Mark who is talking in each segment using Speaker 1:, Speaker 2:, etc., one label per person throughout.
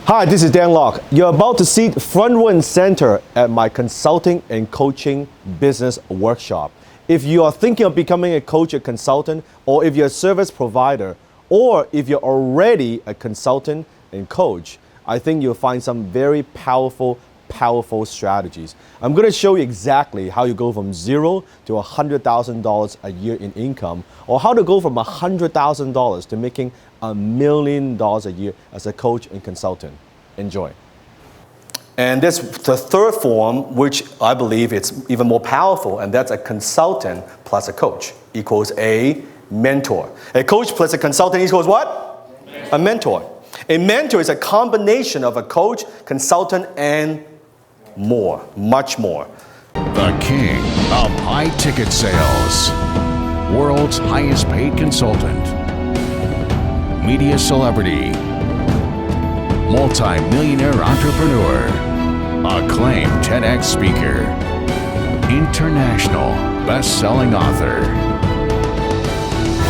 Speaker 1: Hi, this is Dan Lok. You're about to sit front row and center at my consulting and coaching business workshop. If you are thinking of becoming a coach or consultant, or if you're a service provider, or if you're already a consultant and coach, I think you'll find some very powerful strategies. I'm going to show you exactly how you go from $0 to $100,000 a year in income, or how to go from $100,000 to making $1 million a year as a coach and consultant. Enjoy. And this the third form, which I believe it's even more powerful, and that's a consultant plus a coach equals a mentor. A coach plus a consultant equals what? A mentor. A mentor is a combination of a coach, consultant, and more, much more.
Speaker 2: The king of high ticket sales, world's highest paid consultant, media celebrity, multi-millionaire entrepreneur, acclaimed TEDx speaker, international best-selling author,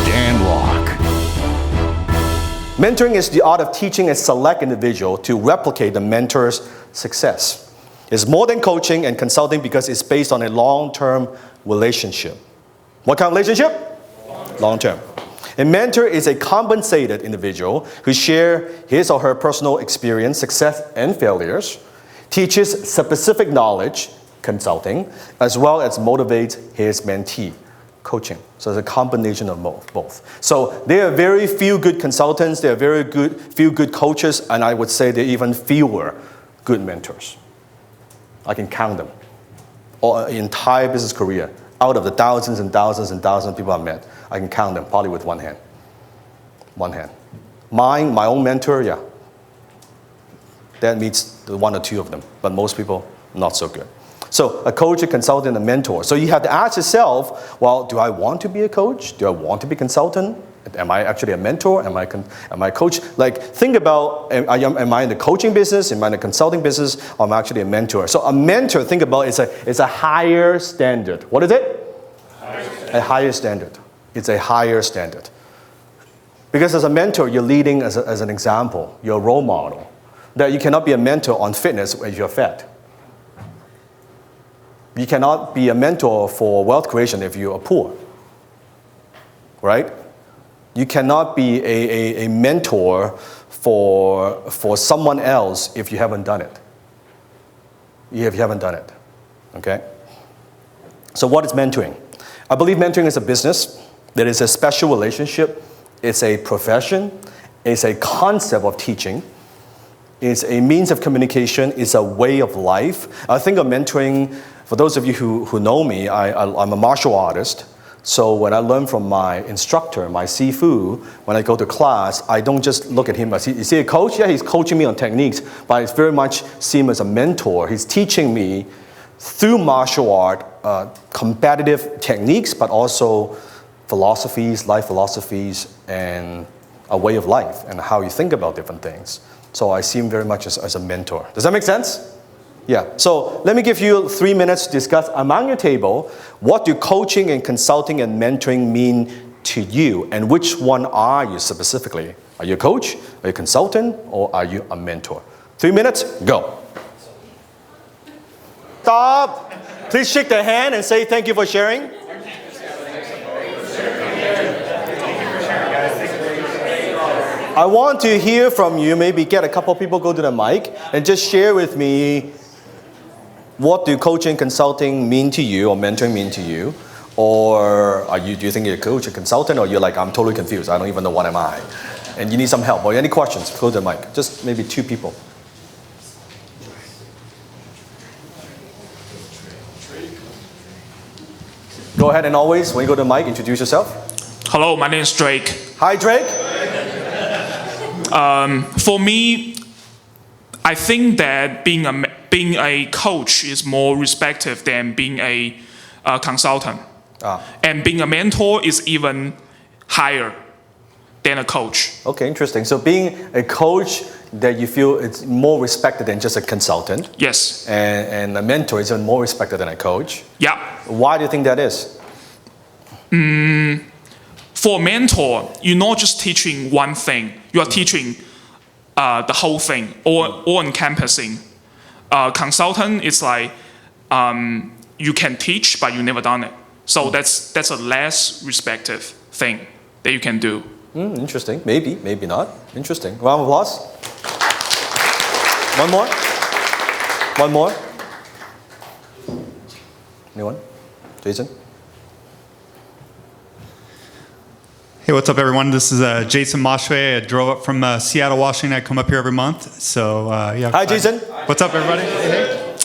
Speaker 2: Dan Lok.
Speaker 1: Mentoring is the art of teaching a select individual to replicate the mentor's success. It's more than coaching and consulting because it's based on a long-term relationship. What kind of relationship? Long-term. A mentor is a compensated individual who shares his or her personal experience, success, and failures, teaches specific knowledge, consulting, as well as motivates his mentee, coaching. So it's a combination of both. So there are very few good consultants, there are few good coaches, and I would say there are even fewer good mentors. I can count them. Or entire business career, out of the thousands and thousands and thousands of people I've met, I can count them probably with one hand. One hand. My own mentor, yeah. That meets the one or two of them, but most people, not so good. So a coach, a consultant, a mentor. So you have to ask yourself, well, do I want to be a coach? Do I want to be a consultant? Am I actually a mentor? Am I a coach? Like, think about, am I in the coaching business? Am I in the consulting business? Or am I actually a mentor? So a mentor, think about, it's a higher standard. What is it? A higher standard. It's a higher standard. Because as a mentor, you're leading as an example. You're a role model. That you cannot be a mentor on fitness if you're fat. You cannot be a mentor for wealth creation if you are poor. Right? You cannot be a mentor for someone else if you haven't done it. If you haven't done it. Okay? So what is mentoring? I believe mentoring is a business. There is a special relationship. It's a profession. It's a concept of teaching. It's a means of communication. It's a way of life. I think of mentoring, for those of you who know me, I'm a martial artist. So when I learn from my instructor, my Sifu, when I go to class, I don't just look at him as, is he a coach? Yeah, he's coaching me on techniques, but I very much see him as a mentor. He's teaching me through martial art, competitive techniques, but also philosophies, life philosophies, and a way of life, and how you think about different things. So I see him very much as a mentor. Does that make sense? Yeah, so let me give you 3 minutes to discuss among your table, what do coaching and consulting and mentoring mean to you, and which one are you specifically? Are you a coach, are you a consultant, or are you a mentor? 3 minutes, go. Stop. Please shake their hand and say thank you for sharing. I want to hear from you, maybe get a couple people go to the mic and just share with me, what do coaching, consulting mean to you, or mentoring mean to you? Or do you think you're a coach, a consultant, or you're like, I'm totally confused, I don't even know what am I? And you need some help, or any questions, go to the mic. Just maybe 2 people. Go ahead, and always, when you go to the mic, introduce yourself.
Speaker 3: Hello, my name is Drake.
Speaker 1: Hi, Drake.
Speaker 3: For me, I think that being a coach is more respected than being a consultant. And being a mentor is even higher than a coach.
Speaker 1: Okay, interesting. So being a coach, that you feel it's more respected than just a consultant.
Speaker 3: Yes.
Speaker 1: And a mentor is even more respected than a coach.
Speaker 3: Yeah.
Speaker 1: Why do you think that is?
Speaker 3: For a mentor, you're not just teaching one thing. You are teaching the whole thing, or encompassing. Consultant is like you can teach, but you never done it. So that's a less respective thing that you can do.
Speaker 1: Interesting. Maybe, maybe not. Interesting. Round of applause. One more. One more. Anyone? Jason?
Speaker 4: Hey, what's up, everyone? This is Jason Moshway. I drove up from Seattle, Washington. I come up here every month. So, yeah.
Speaker 1: Hi, Jason.
Speaker 4: What's up, everybody? Hey.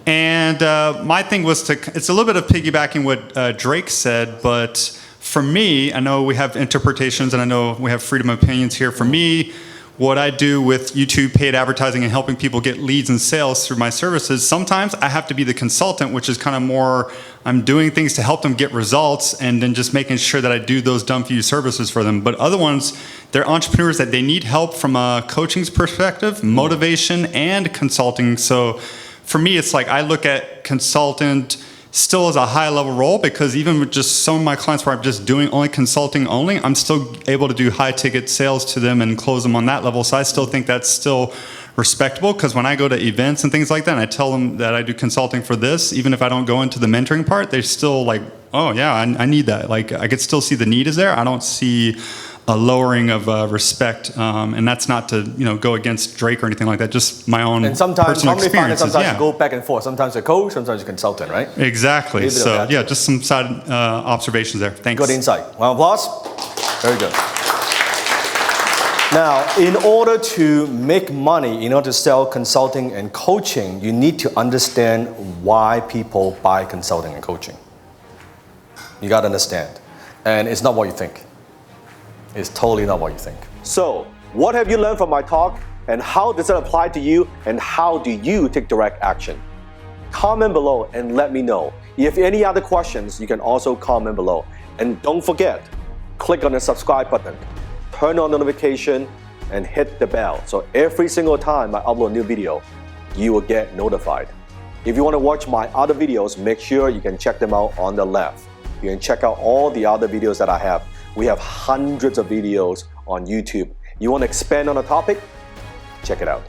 Speaker 4: And my thing was it's a little bit of piggybacking what Drake said, but for me, I know we have interpretations and I know we have freedom of opinions here. For me, what I do with YouTube paid advertising and helping people get leads and sales through my services, sometimes I have to be the consultant, which is kind of more, I'm doing things to help them get results and then just making sure that I do those done for you services for them. But other ones, they're entrepreneurs that they need help from a coaching's perspective, motivation, and consulting. So for me, it's like I look at consultant still as a high level role, because even with just some of my clients where I'm just doing only consulting only, I'm still able to do high ticket sales to them and close them on that level. So I still think that's still respectable, because when I go to events and things like that and I tell them that I do consulting for this, even if I don't go into the mentoring part, they're still like, oh yeah, I need that. Like I could still see the need is there. I don't see a lowering of respect, and that's not to go against Drake or anything like that. Just my own
Speaker 1: and sometimes,
Speaker 4: personal experiences.
Speaker 1: Sometimes you go back and forth. Sometimes a coach, sometimes a consultant, right?
Speaker 4: Exactly. So yeah, just some side observations there. Thanks.
Speaker 1: Good insight. Round of applause. Very good. Now, in order to make money, in order to sell consulting and coaching, you need to understand why people buy consulting and coaching. You got to understand, and it's not what you think. It's totally not what you think. So, what have you learned from my talk, and how does it apply to you, and how do you take direct action? Comment below and let me know. If any other questions, you can also comment below. And don't forget, click on the subscribe button, turn on notification, and hit the bell. So every single time I upload a new video, you will get notified. If you want to watch my other videos, make sure you can check them out on the left. You can check out all the other videos that I have. We have hundreds of videos on YouTube. You want to expand on a topic? Check it out.